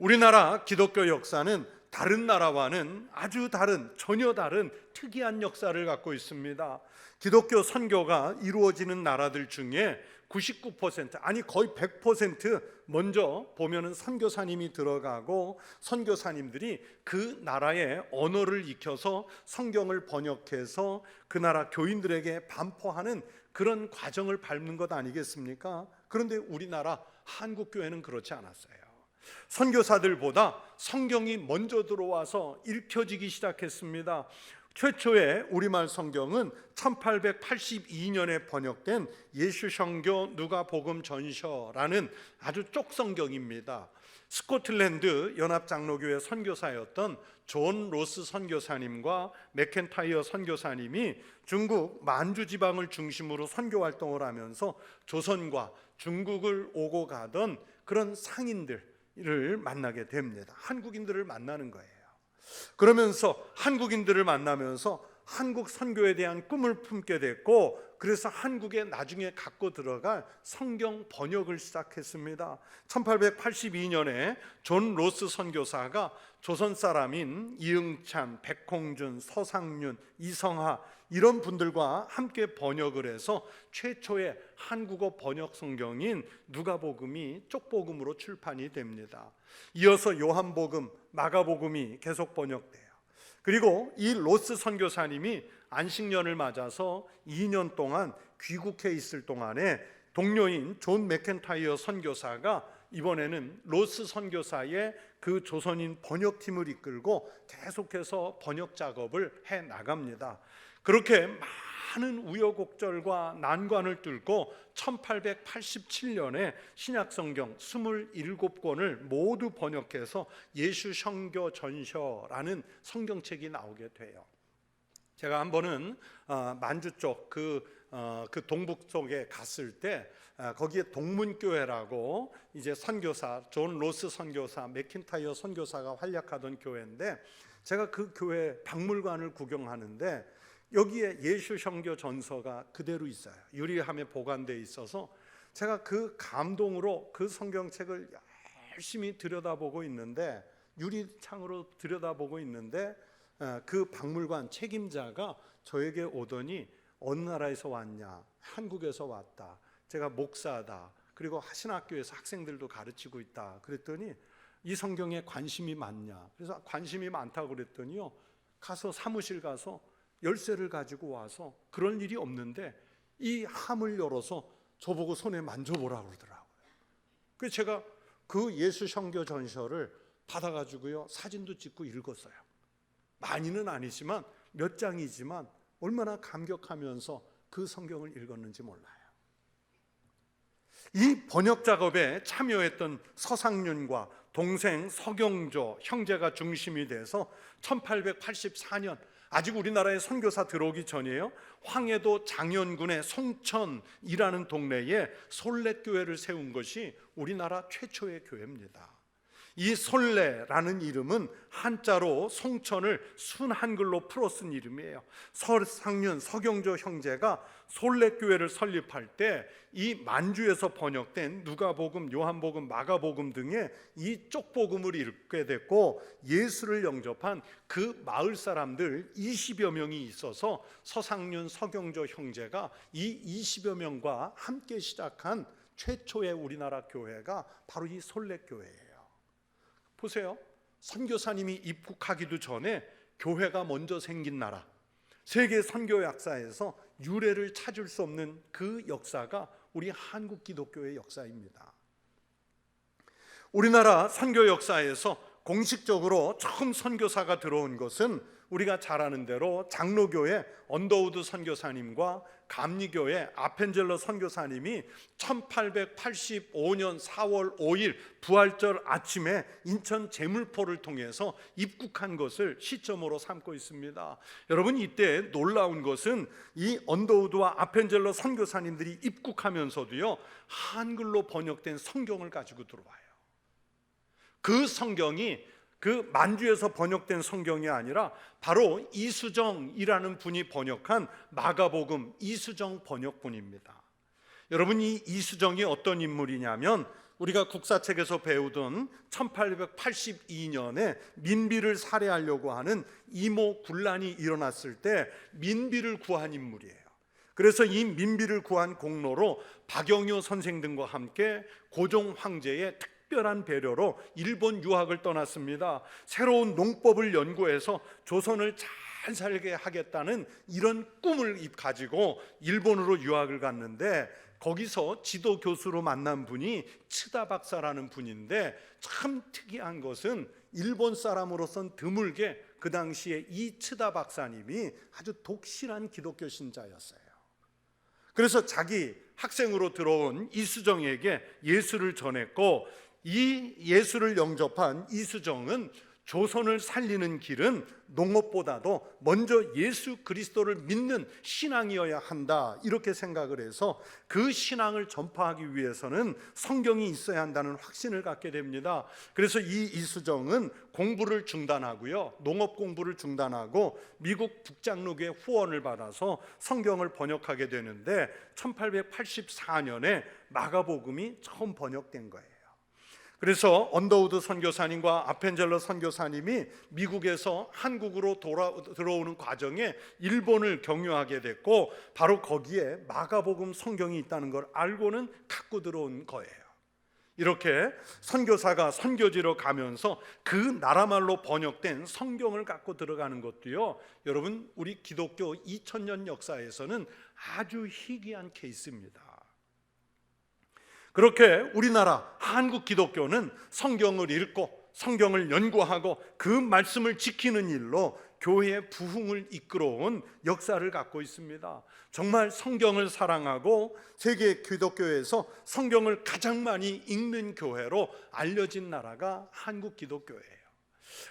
우리나라 기독교 역사는 다른 나라와는 아주 다른, 전혀 다른 특이한 역사를 갖고 있습니다. 기독교 선교가 이루어지는 나라들 중에 99%, 아니 거의 100% 먼저 보면은 선교사님이 들어가고 선교사님들이 그 나라의 언어를 익혀서 성경을 번역해서 그 나라 교인들에게 반포하는 그런 과정을 밟는 것 아니겠습니까? 그런데 우리나라 한국교회는 그렇지 않았어요. 선교사들보다 성경이 먼저 들어와서 읽혀지기 시작했습니다. 최초의 우리말 성경은 1882년에 번역된 예수성교 누가복음 전서라는 아주 쪽 성경입니다. 스코틀랜드 연합장로교회 선교사였던 존 로스 선교사님과 맥켄타이어 선교사님이 중국 만주 지방을 중심으로 선교 활동을 하면서 조선과 중국을 오고 가던 그런 상인들을 만나게 됩니다. 한국인들을 만나는 거예요. 그러면서 한국인들을 만나면서 한국 선교에 대한 꿈을 품게 됐고, 그래서 한국에 나중에 갖고 들어갈 성경 번역을 시작했습니다. 1882년에 존 로스 선교사가 조선 사람인 이응찬, 백홍준, 서상윤, 이성하 이런 분들과 함께 번역을 해서 최초의 한국어 번역 성경인 누가복음이 쪽복음으로 출판이 됩니다. 이어서 요한복음, 마가복음이 계속 번역돼요. 그리고 이 로스 선교사님이 안식년을 맞아서 2년 동안 귀국해 있을 동안에 동료인 존 맥켄타이어 선교사가 이번에는 로스 선교사의 그 조선인 번역팀을 이끌고 계속해서 번역 작업을 해 나갑니다. 그렇게 많은 우여곡절과 난관을 뚫고 1887년에 신약성경 27권을 모두 번역해서 예수성교 전서라는 성경책이 나오게 돼요. 제가 한 번은 만주 쪽 그 동북 쪽에 갔을 때 거기에 동문교회라고 이제 선교사 존 로스 선교사, 맥킨타이어 선교사가 활약하던 교회인데, 제가 그 교회 박물관을 구경하는데 여기에 예수성교 전서가 그대로 있어요. 유리함에 보관되어 있어서 제가 그 감동으로 그 성경책을 열심히 들여다보고 있는데, 유리창으로 들여다보고 있는데 그 박물관 책임자가 저에게 오더니 어느 나라에서 왔냐? 한국에서 왔다. 제가 목사다. 그리고 신학교에서 학생들도 가르치고 있다. 그랬더니 이 성경에 관심이 많냐? 그래서 관심이 많다고 그랬더니요, 가서 사무실 가서 열쇠를 가지고 와서, 그럴 일이 없는데 이 함을 열어서 저보고 손에 만져보라고 그러더라고요. 그래서 제가 그 예수성교 전서를 받아가지고요 사진도 찍고 읽었어요. 많이는 아니지만 몇 장이지만 얼마나 감격하면서 그 성경을 읽었는지 몰라요. 이 번역 작업에 참여했던 서상윤과 동생 서경조 형제가 중심이 돼서 1884년, 아직 우리나라에 선교사 들어오기 전이에요. 황해도 장현군의 송천이라는 동네에 솔레교회를 세운 것이 우리나라 최초의 교회입니다. 이 솔레라는 이름은 한자로 송천을 순한글로 풀어 쓴 이름이에요. 서상윤, 서경조 형제가 솔레교회를 설립할 때 이 만주에서 번역된 누가복음, 요한복음, 마가복음 등의 이 쪽복음을 읽게 됐고, 예수를 영접한 그 마을 사람들 20여 명이 있어서 서상윤, 서경조 형제가 이 20여 명과 함께 시작한 최초의 우리나라 교회가 바로 이 솔레교회예요. 보세요. 선교사님이 입국하기도 전에 교회가 먼저 생긴 나라, 세계 선교 역사에서 유례를 찾을 수 없는 그 역사가 우리 한국 기독교의 역사입니다. 우리나라 선교 역사에서 공식적으로 처음 선교사가 들어온 것은 우리가 잘 아는 대로 장로교회 언더우드 선교사님과 감리교회 아펜젤러 선교사님이 1885년 4월 5일 부활절 아침에 인천 제물포를 통해서 입국한 것을 시점으로 삼고 있습니다. 여러분, 이때 놀라운 것은 이 언더우드와 아펜젤러 선교사님들이 입국하면서도요 한글로 번역된 성경을 가지고 들어와요. 그 성경이 그 만주에서 번역된 성경이 아니라 바로 이수정이라는 분이 번역한 마가복음 이수정 번역본입니다. 여러분, 이 이수정이 어떤 인물이냐면 우리가 국사책에서 배우던 1882년에 민비를 살해하려고 하는 이모 군란이 일어났을 때 민비를 구한 인물이에요. 그래서 이 민비를 구한 공로로 박영효 선생 등과 함께 고종 황제의 특별한 배려로 일본 유학을 떠났습니다. 새로운 농법을 연구해서 조선을 잘 살게 하겠다는 이런 꿈을 가지고 일본으로 유학을 갔는데, 거기서 지도 교수로 만난 분이 츠다 박사라는 분인데, 참 특이한 것은 일본 사람으로선 드물게 그 당시에 이 츠다 박사님이 아주 독실한 기독교 신자였어요. 그래서 자기 학생으로 들어온 이수정에게 예수를 전했고, 이 예수를 영접한 이수정은 조선을 살리는 길은 농업보다도 먼저 예수 그리스도를 믿는 신앙이어야 한다, 이렇게 생각을 해서 그 신앙을 전파하기 위해서는 성경이 있어야 한다는 확신을 갖게 됩니다. 그래서 이 이수정은 공부를 중단하고요, 농업 공부를 중단하고 미국 북장로교회 후원을 받아서 성경을 번역하게 되는데 1884년에 마가복음이 처음 번역된 거예요. 그래서 언더우드 선교사님과 아펜젤러 선교사님이 미국에서 한국으로 들어오는 과정에 일본을 경유하게 됐고, 바로 거기에 마가복음 성경이 있다는 걸 알고는 갖고 들어온 거예요. 이렇게 선교사가 선교지로 가면서 그 나라말로 번역된 성경을 갖고 들어가는 것도요, 여러분, 우리 기독교 2000년 역사에서는 아주 희귀한 케이스입니다. 그렇게 우리나라 한국 기독교는 성경을 읽고 성경을 연구하고 그 말씀을 지키는 일로 교회의 부흥을 이끌어온 역사를 갖고 있습니다. 정말 성경을 사랑하고 세계 기독교에서 성경을 가장 많이 읽는 교회로 알려진 나라가 한국 기독교예요.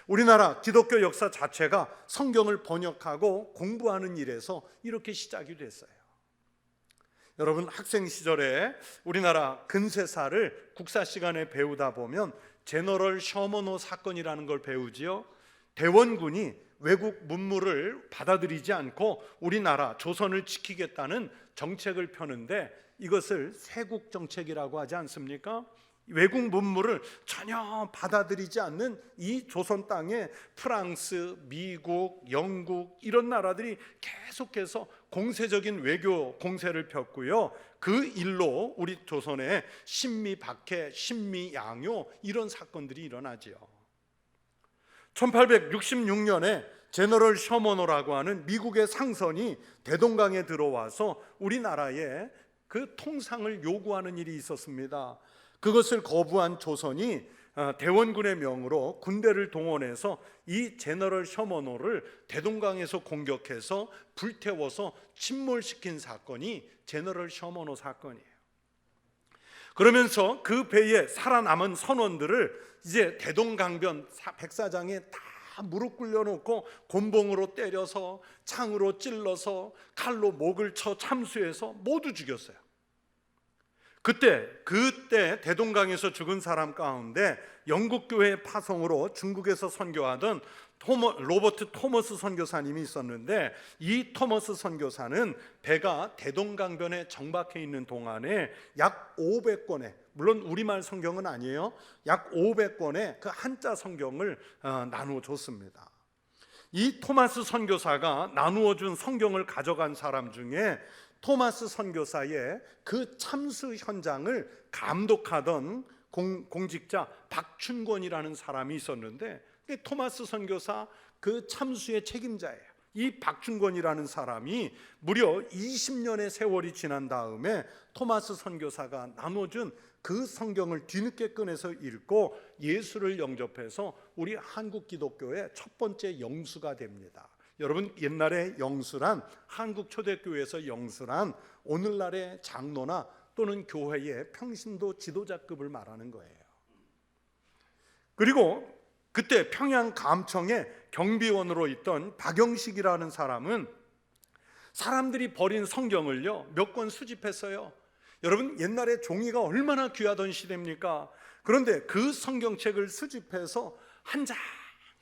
우리나라 기독교 역사 자체가 성경을 번역하고 공부하는 일에서 이렇게 시작이 됐어요. 여러분, 학생 시절에 우리나라 근세사를 국사 시간에 배우다 보면 제너럴 셔먼호 사건이라는 걸 배우지요. 대원군이 외국 문물을 받아들이지 않고 우리나라 조선을 지키겠다는 정책을 펴는데, 이것을 쇄국 정책이라고 하지 않습니까? 외국 문물을 전혀 받아들이지 않는 이 조선 땅에 프랑스, 미국, 영국 이런 나라들이 계속해서 공세적인 외교 공세를 폈고요, 그 일로 우리 조선에 신미박해, 신미양요 이런 사건들이 일어나지요. 1866년에 제너럴 셔먼호라고 하는 미국의 상선이 대동강에 들어와서 우리나라에 그 통상을 요구하는 일이 있었습니다. 그것을 거부한 조선이 대원군의 명으로 군대를 동원해서 이 제너럴 셔먼호를 대동강에서 공격해서 불태워서 침몰시킨 사건이 제너럴 셔먼호 사건이에요. 그러면서 그 배에 살아남은 선원들을 이제 대동강변 백사장에 다 무릎 꿇려놓고 곤봉으로 때려서 창으로 찔러서 칼로 목을 쳐 참수해서 모두 죽였어요. 그때 대동강에서 죽은 사람 가운데 영국 교회 파송으로 중국에서 선교하던 로버트 토머스 선교사님이 있었는데, 이 토머스 선교사는 배가 대동강변에 정박해 있는 동안에 약 500권의, 물론 우리말 성경은 아니에요, 약 500권의 그 한자 성경을 나누어 줬습니다. 이 토마스 선교사가 나누어 준 성경을 가져간 사람 중에 토마스 선교사의 그 참수 현장을 감독하던 공직자 박춘권이라는 사람이 있었는데, 토마스 선교사 그 참수의 책임자예요. 이 박춘권이라는 사람이 무려 20년의 세월이 지난 다음에 토마스 선교사가 나눠준 그 성경을 뒤늦게 꺼내서 읽고 예수를 영접해서 우리 한국 기독교의 첫 번째 영수가 됩니다. 여러분, 옛날에 영수란, 한국 초대교회에서 영수란 오늘날의 장로나 또는 교회의 평신도 지도자급을 말하는 거예요. 그리고 그때 평양 감청에 경비원으로 있던 박영식이라는 사람은 사람들이 버린 성경을요 몇 권 수집했어요. 여러분, 옛날에 종이가 얼마나 귀하던 시대입니까? 그런데 그 성경책을 수집해서 한 장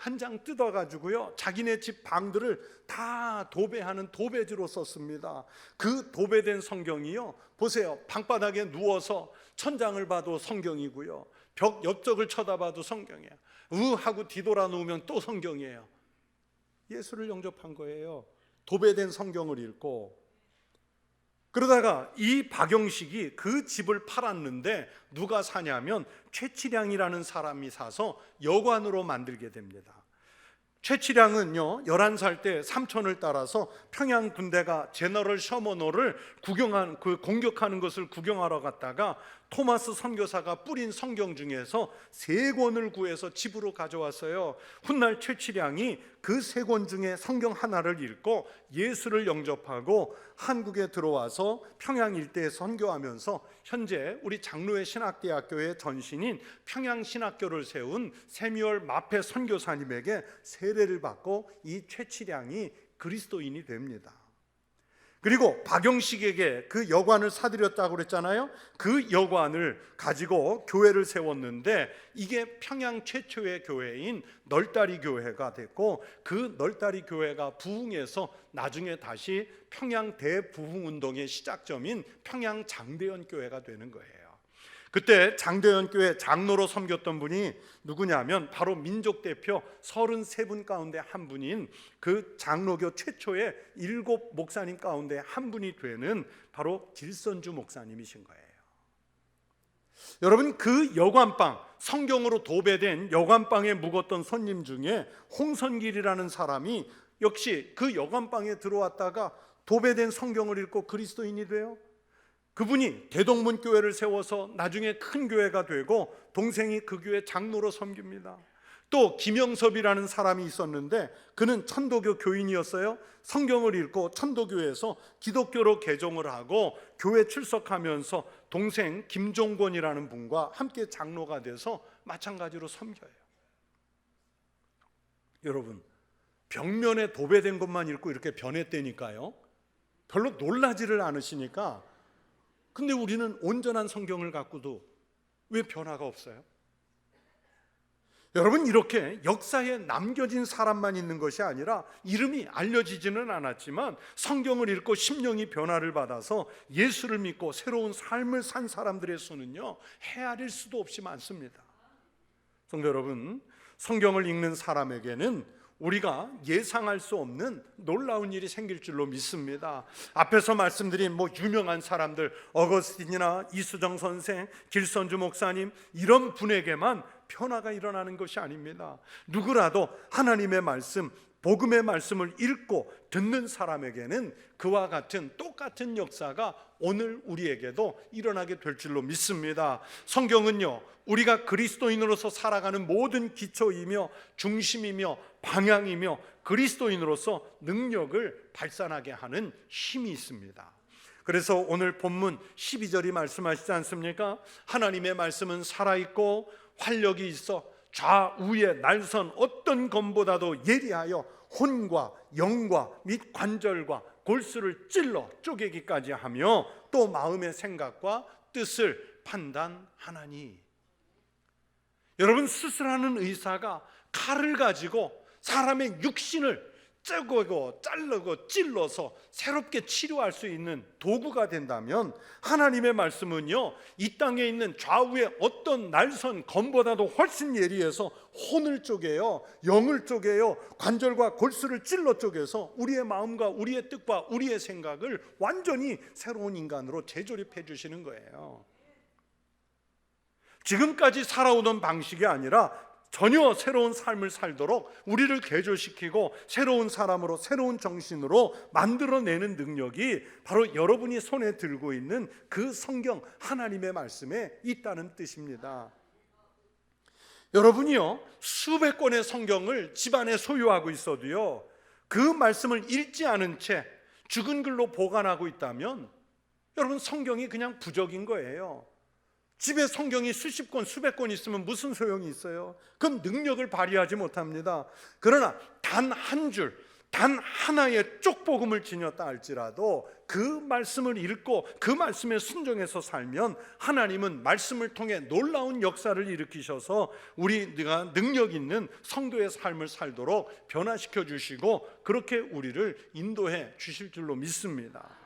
한 장 뜯어가지고요, 자기네 집 방들을 다 도배하는 도배지로 썼습니다. 그 도배된 성경이요, 보세요, 방바닥에 누워서 천장을 봐도 성경이고요, 벽 옆쪽을 쳐다봐도 성경이에요. 하고 뒤돌아 누우면 또 성경이에요. 예수를 영접한 거예요. 도배된 성경을 읽고. 그러다가 이 박영식이 그 집을 팔았는데 누가 사냐면 최치량이라는 사람이 사서 여관으로 만들게 됩니다. 최치량은요, 11살 때 삼촌을 따라서 평양 군대가 제너럴 셔머너를 공격하는 것을 구경하러 갔다가 토마스 선교사가 뿌린 성경 중에서 3권을 구해서 집으로 가져왔어요. 훗날 최치량이 그 3권 중에 성경 하나를 읽고 예수를 영접하고 한국에 들어와서 평양 일대에 선교하면서 현재 우리 장로회 신학대학교의 전신인 평양신학교를 세운 세미얼 마페 선교사님에게 세례를 받고 이 최치량이 그리스도인이 됩니다. 그리고 박영식에게 그 여관을 사들였다고 그랬잖아요. 그 여관을 가지고 교회를 세웠는데 이게 평양 최초의 교회인 널다리 교회가 됐고, 그 널다리 교회가 부흥해서 나중에 다시 평양 대부흥운동의 시작점인 평양 장대연 교회가 되는 거예요. 그때 장대연 교회 장로로 섬겼던 분이 누구냐면 바로 민족 대표 33분 가운데 한 분인 그 장로교 최초의 7 목사님 가운데 한 분이 되는 바로 길선주 목사님이신 거예요. 여러분, 그 여관방, 성경으로 도배된 여관방에 묵었던 손님 중에 홍선길이라는 사람이 역시 그 여관방에 들어왔다가 도배된 성경을 읽고 그리스도인이 돼요. 그분이 대동문 교회를 세워서 나중에 큰 교회가 되고 동생이 그 교회 장로로 섬깁니다. 또 김영섭이라는 사람이 있었는데 그는 천도교 교인이었어요. 성경을 읽고 천도교에서 기독교로 개종을 하고 교회 출석하면서 동생 김종권이라는 분과 함께 장로가 돼서 마찬가지로 섬겨요. 여러분, 벽면에 도배된 것만 읽고 이렇게 변했다니까요. 별로 놀라지를 않으시니까. 근데 우리는 온전한 성경을 갖고도 왜 변화가 없어요? 여러분, 이렇게 역사에 남겨진 사람만 있는 것이 아니라 이름이 알려지지는 않았지만 성경을 읽고 심령이 변화를 받아서 예수를 믿고 새로운 삶을 산 사람들의 수는요, 헤아릴 수도 없이 많습니다. 성도 여러분, 성경을 읽는 사람에게는 우리가 예상할 수 없는 놀라운 일이 생길 줄로 믿습니다. 앞에서 말씀드린 유명한 사람들, 어거스틴이나 이수정 선생, 길선주 목사님, 이런 분에게만 변화가 일어나는 것이 아닙니다. 누구라도 하나님의 말씀, 복음의 말씀을 읽고 듣는 사람에게는 그와 같은 똑같은 역사가 오늘 우리에게도 일어나게 될 줄로 믿습니다. 성경은요, 우리가 그리스도인으로서 살아가는 모든 기초이며 중심이며 방향이며 그리스도인으로서 능력을 발산하게 하는 힘이 있습니다. 그래서 오늘 본문 12절이 말씀하시지 않습니까? 하나님의 말씀은 살아있고 활력이 있어 좌우에 날선 어떤 검보다도 예리하여 혼과 영과 및 관절과 골수를 찔러 쪼개기까지 하며 또 마음의 생각과 뜻을 판단하나니. 여러분, 수술하는 의사가 칼을 가지고 사람의 육신을 째고 자르고 찔러서 새롭게 치료할 수 있는 도구가 된다면 하나님의 말씀은요, 이 땅에 있는 좌우의 어떤 날선 검보다도 훨씬 예리해서 혼을 쪼개요, 영을 쪼개요, 관절과 골수를 찔러 쪼개서 우리의 마음과 우리의 뜻과 우리의 생각을 완전히 새로운 인간으로 재조립해 주시는 거예요. 지금까지 살아오던 방식이 아니라 전혀 새로운 삶을 살도록 우리를 개조시키고 새로운 사람으로, 새로운 정신으로 만들어내는 능력이 바로 여러분이 손에 들고 있는 그 성경 하나님의 말씀에 있다는 뜻입니다. 여러분이요, 수백 권의 성경을 집안에 소유하고 있어도요, 그 말씀을 읽지 않은 채 죽은 글로 보관하고 있다면 여러분, 성경이 그냥 부적인 거예요. 집에 성경이 수십 권, 수백 권 있으면 무슨 소용이 있어요? 그건 능력을 발휘하지 못합니다. 그러나 단 한 줄, 단 하나의 쪽복음을 지녔다 할지라도 그 말씀을 읽고 그 말씀에 순종해서 살면 하나님은 말씀을 통해 놀라운 역사를 일으키셔서 우리가 능력 있는 성도의 삶을 살도록 변화시켜 주시고 그렇게 우리를 인도해 주실 줄로 믿습니다.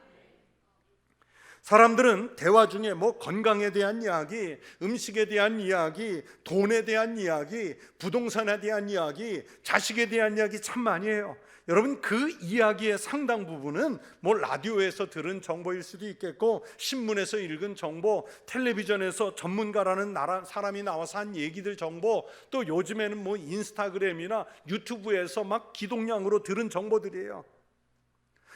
사람들은 대화 중에 건강에 대한 이야기, 음식에 대한 이야기, 돈에 대한 이야기, 부동산에 대한 이야기, 자식에 대한 이야기 참 많이 해요. 여러분, 그 이야기의 상당 부분은 라디오에서 들은 정보일 수도 있겠고, 신문에서 읽은 정보, 텔레비전에서 전문가라는 사람이 나와서 한 얘기들 정보, 또 요즘에는 인스타그램이나 유튜브에서 막 기동량으로 들은 정보들이에요.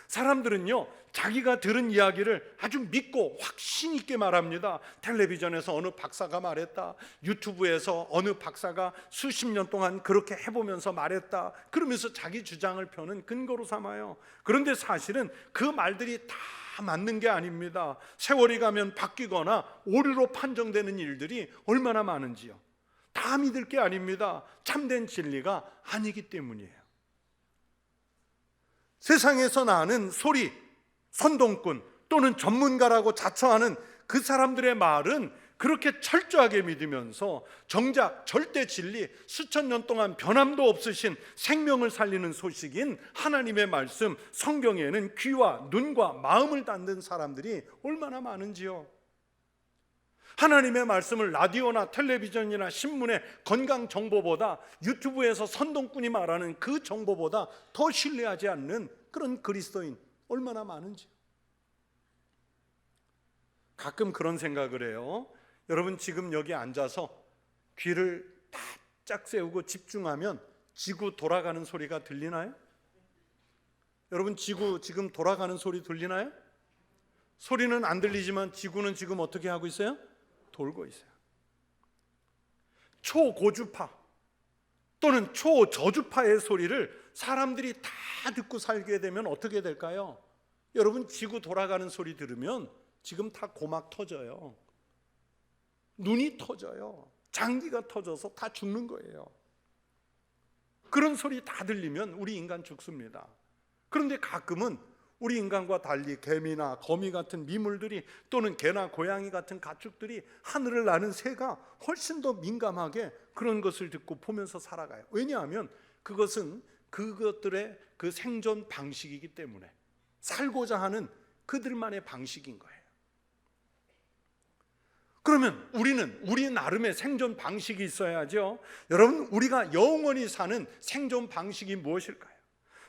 사람들은요, 자기가 들은 이야기를 아주 믿고 확신 있게 말합니다. 텔레비전에서 어느 박사가 말했다, 유튜브에서 어느 박사가 수십 년 동안 그렇게 해보면서 말했다, 그러면서 자기 주장을 펴는 근거로 삼아요. 그런데 사실은 그 말들이 다 맞는 게 아닙니다. 세월이 가면 바뀌거나 오류로 판정되는 일들이 얼마나 많은지요. 다 믿을 게 아닙니다. 참된 진리가 아니기 때문이에요. 세상에서 나는 소리, 선동꾼 또는 전문가라고 자처하는 그 사람들의 말은 그렇게 철저하게 믿으면서 정작 절대 진리, 수천 년 동안 변함도 없으신 생명을 살리는 소식인 하나님의 말씀, 성경에는 귀와 눈과 마음을 닫는 사람들이 얼마나 많은지요. 하나님의 말씀을 라디오나 텔레비전이나 신문의 건강 정보보다, 유튜브에서 선동꾼이 말하는 그 정보보다 더 신뢰하지 않는 그런 그리스도인 얼마나 많은지요. 가끔 그런 생각을 해요. 여러분, 지금 여기 앉아서 귀를 바짝 세우고 집중하면 지구 돌아가는 소리가 들리나요? 여러분, 지구 지금 돌아가는 소리 들리나요? 소리는 안 들리지만 지구는 지금 어떻게 하고 있어요? 돌고 있어요. 초고주파 또는 초저주파의 소리를 사람들이 다 듣고 살게 되면 어떻게 될까요? 여러분, 지구 돌아가는 소리 들으면 지금 다 고막 터져요. 눈이 터져요. 장기가 터져서 다 죽는 거예요. 그런 소리 다 들리면 우리 인간 죽습니다. 그런데 가끔은 우리 인간과 달리 개미나 거미 같은 미물들이, 또는 개나 고양이 같은 가축들이, 하늘을 나는 새가 훨씬 더 민감하게 그런 것을 듣고 보면서 살아가요. 왜냐하면 그것은 그것들의 그 생존 방식이기 때문에, 살고자 하는 그들만의 방식인 거예요. 그러면 우리 나름의 생존 방식이 있어야죠. 여러분, 우리가 영원히 사는 생존 방식이 무엇일까요?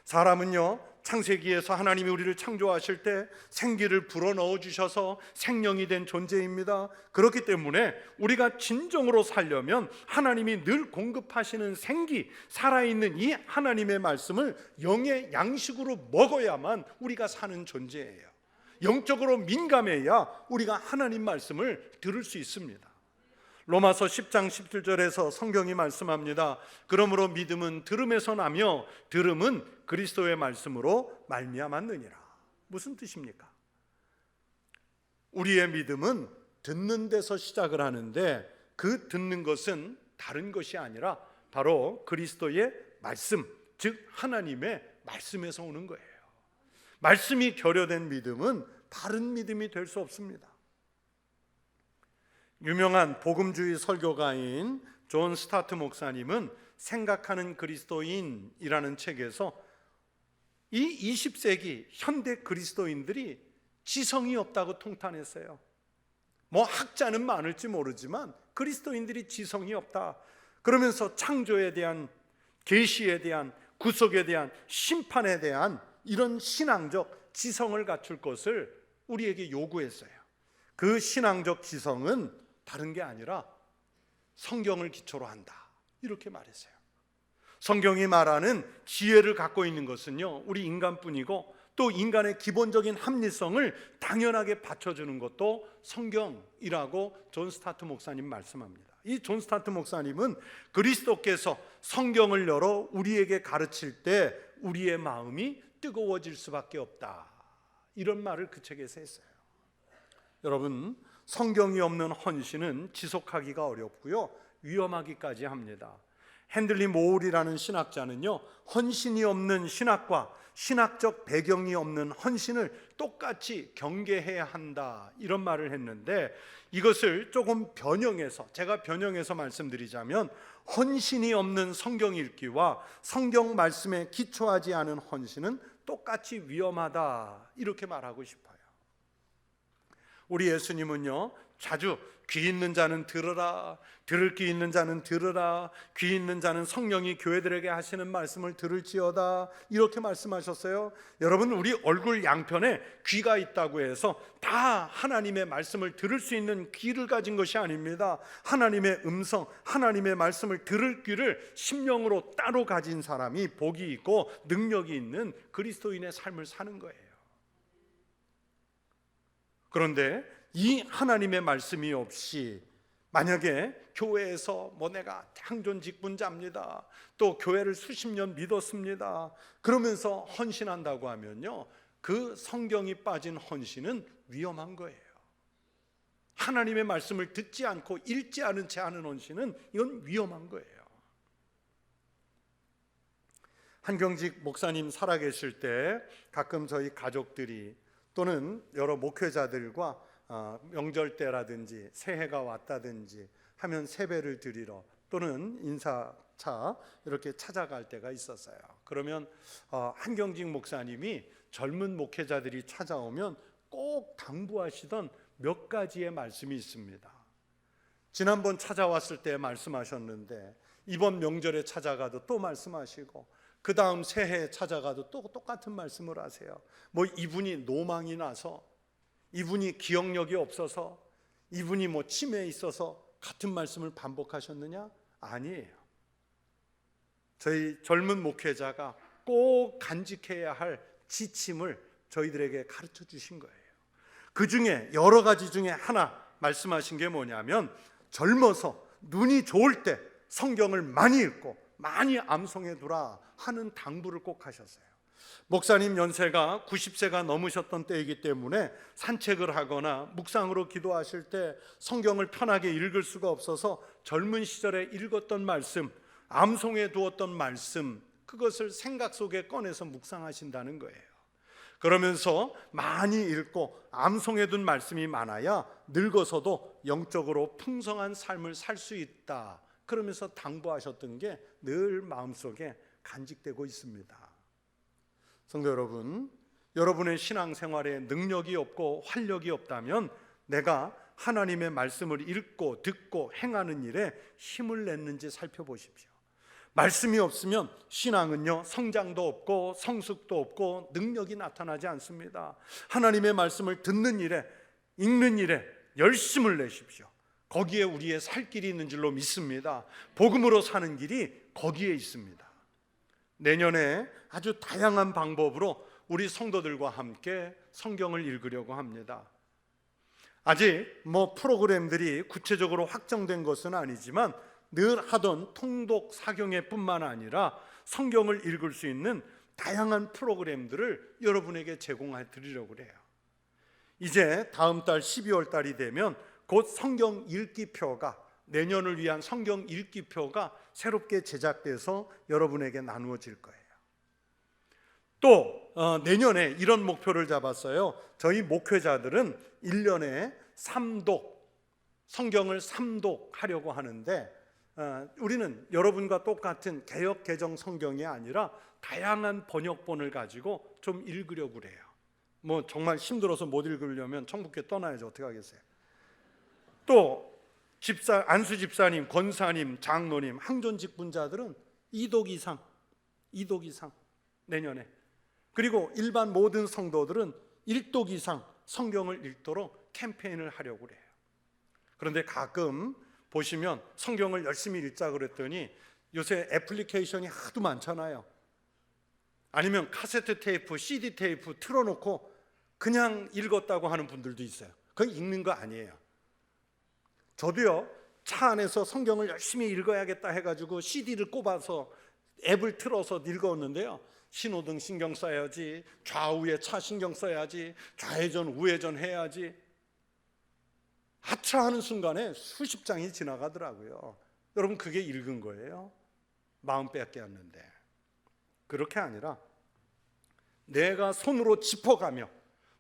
사람은요, 창세기에서 하나님이 우리를 창조하실 때 생기를 불어넣어 주셔서 생명이 된 존재입니다. 그렇기 때문에 우리가 진정으로 살려면 하나님이 늘 공급하시는 생기, 살아있는 이 하나님의 말씀을 영의 양식으로 먹어야만 우리가 사는 존재예요. 영적으로 민감해야 우리가 하나님 말씀을 들을 수 있습니다. 로마서 10장 17절에서 성경이 말씀합니다. 그러므로 믿음은 들음에서 나며 들음은 그리스도의 말씀으로 말미암았느니라. 무슨 뜻입니까? 우리의 믿음은 듣는 데서 시작을 하는데, 그 듣는 것은 다른 것이 아니라 바로 그리스도의 말씀, 즉 하나님의 말씀에서 오는 거예요. 말씀이 결여된 믿음은 바른 믿음이 될 수 없습니다. 유명한 복음주의 설교가인 존 스타트 목사님은 생각하는 그리스도인이라는 책에서 이 20세기 현대 그리스도인들이 지성이 없다고 통탄했어요. 학자는 많을지 모르지만 그리스도인들이 지성이 없다. 그러면서 창조에 대한, 계시에 대한, 구속에 대한, 심판에 대한 이런 신앙적 지성을 갖출 것을 우리에게 요구했어요. 그 신앙적 지성은 다른 게 아니라 성경을 기초로 한다, 이렇게 말했어요. 성경이 말하는 지혜를 갖고 있는 것은요, 우리 인간뿐이고, 또 인간의 기본적인 합리성을 당연하게 받쳐주는 것도 성경이라고 존 스타트 목사님 말씀합니다. 이 존 스타트 목사님은 그리스도께서 성경을 열어 우리에게 가르칠 때 우리의 마음이 뜨거워질 수밖에 없다, 이런 말을 그 책에서 했어요. 여러분, 성경이 없는 헌신은 지속하기가 어렵고요, 위험하기까지 합니다. 핸들리 모울이라는 신학자는요, 헌신이 없는 신학과 신학적 배경이 없는 헌신을 똑같이 경계해야 한다, 이런 말을 했는데, 이것을 조금 변형해서, 제가 변형해서 말씀드리자면, 헌신이 없는 성경 읽기와 성경 말씀에 기초하지 않은 헌신은 똑같이 위험하다, 이렇게 말하고 싶어요. 우리 예수님은요, 자주 귀 있는 자는 들으라, 들을 귀 있는 자는 들으라, 귀 있는 자는 성령이 교회들에게 하시는 말씀을 들을지어다, 이렇게 말씀하셨어요. 여러분, 우리 얼굴 양편에 귀가 있다고 해서 다 하나님의 말씀을 들을 수 있는 귀를 가진 것이 아닙니다. 하나님의 음성, 하나님의 말씀을 들을 귀를 심령으로 따로 가진 사람이 복이 있고 능력이 있는 그리스도인의 삶을 사는 거예요. 그런데 이 하나님의 말씀이 없이, 만약에 교회에서 내가 향존 직분자입니다, 또 교회를 수십 년 믿었습니다, 그러면서 헌신한다고 하면요, 그 성경이 빠진 헌신은 위험한 거예요. 하나님의 말씀을 듣지 않고 읽지 않은 채 하는 헌신은 이건 위험한 거예요. 한경직 목사님 살아계실 때 가끔 저희 가족들이 또는 여러 목회자들과 명절 때라든지 새해가 왔다든지 하면 세배를 드리러 또는 인사차 이렇게 찾아갈 때가 있었어요. 그러면 한경직 목사님이 젊은 목회자들이 찾아오면 꼭 당부하시던 몇 가지의 말씀이 있습니다. 지난번 찾아왔을 때 말씀하셨는데 이번 명절에 찾아가도 또 말씀하시고 그 다음 새해에 찾아가도 또 똑같은 말씀을 하세요. 이분이 노망이 나서, 이분이 기억력이 없어서, 이분이 치매에 있어서 같은 말씀을 반복하셨느냐? 아니에요. 저희 젊은 목회자가 꼭 간직해야 할 지침을 저희들에게 가르쳐 주신 거예요. 그 중에 여러 가지 중에 하나 말씀하신 게 뭐냐면, 젊어서 눈이 좋을 때 성경을 많이 읽고 많이 암송해 두라 하는 당부를 꼭 하셨어요. 목사님 연세가 90세가 넘으셨던 때이기 때문에 산책을 하거나 묵상으로 기도하실 때 성경을 편하게 읽을 수가 없어서 젊은 시절에 읽었던 말씀, 암송해 두었던 말씀, 그것을 생각 속에 꺼내서 묵상하신다는 거예요. 그러면서 많이 읽고 암송해 둔 말씀이 많아야 늙어서도 영적으로 풍성한 삶을 살 수 있다, 그러면서 당부하셨던 게 늘 마음속에 간직되고 있습니다. 성도 여러분, 여러분의 신앙생활에 능력이 없고 활력이 없다면 내가 하나님의 말씀을 읽고 듣고 행하는 일에 힘을 냈는지 살펴보십시오. 말씀이 없으면 신앙은요, 성장도 없고 성숙도 없고 능력이 나타나지 않습니다. 하나님의 말씀을 듣는 일에, 읽는 일에 열심을 내십시오. 거기에 우리의 살 길이 있는 줄로 믿습니다. 복음으로 사는 길이 거기에 있습니다. 내년에 아주 다양한 방법으로 우리 성도들과 함께 성경을 읽으려고 합니다. 아직 프로그램들이 구체적으로 확정된 것은 아니지만 늘 하던 통독 사경회 뿐만 아니라 성경을 읽을 수 있는 다양한 프로그램들을 여러분에게 제공해 드리려고 해요. 이제 다음 달 12월 달이 되면 곧 성경 읽기표가, 내년을 위한 성경 읽기표가 새롭게 제작돼서 여러분에게 나누어질 거예요. 또 내년에 이런 목표를 잡았어요. 저희 목회자들은 1년에 3독, 성경을 3독 하려고 하는데, 우리는 여러분과 똑같은 개역 개정 성경이 아니라 다양한 번역본을 가지고 좀 읽으려고 그래요. 정말 힘들어서 못 읽으려면 천국에 떠나야죠. 어떻게 하겠어요? 또 안수 집사님, 권사님, 장로님, 항존 직분자들은 2독 이상 내년에, 그리고 일반 모든 성도들은 1독 이상 성경을 읽도록 캠페인을 하려고 그래요. 그런데 가끔 보시면 성경을 열심히 읽자 그랬더니 요새 애플리케이션이 하도 많잖아요. 아니면 카세트 테이프, CD 테이프 틀어놓고 그냥 읽었다고 하는 분들도 있어요. 그건 읽는 거 아니에요. 저도요, 차 안에서 성경을 열심히 읽어야겠다 해가지고 CD를 꼽아서 앱을 틀어서 읽었는데요, 신호등 신경 써야지, 좌우에 차 신경 써야지, 좌회전 우회전 해야지, 하차하는 순간에 수십 장이 지나가더라고요. 여러분, 그게 읽은 거예요? 마음 뺏겼는데, 그렇게 아니라 내가 손으로 짚어가며,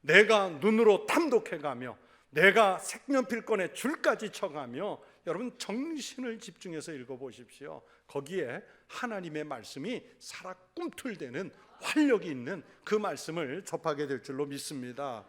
내가 눈으로 탐독해가며, 내가 색연필 꺼내 줄까지 쳐가며, 여러분 정신을 집중해서 읽어보십시오. 거기에 하나님의 말씀이 살아 꿈틀대는 활력이 있는 그 말씀을 접하게 될 줄로 믿습니다.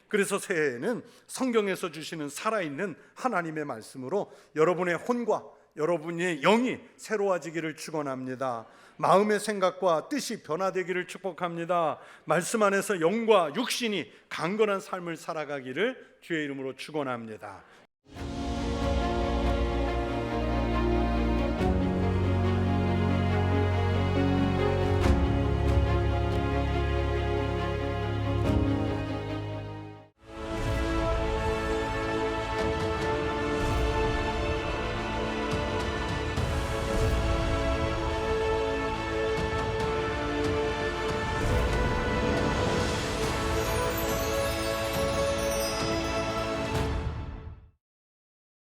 그래서 새해에는 성경에서 주시는 살아있는 하나님의 말씀으로 여러분의 혼과 여러분의 영이 새로워지기를 축원합니다. 마음의 생각과 뜻이 변화되기를 축복합니다. 말씀 안에서 영과 육신이 강건한 삶을 살아가기를 주의 이름으로 축원합니다.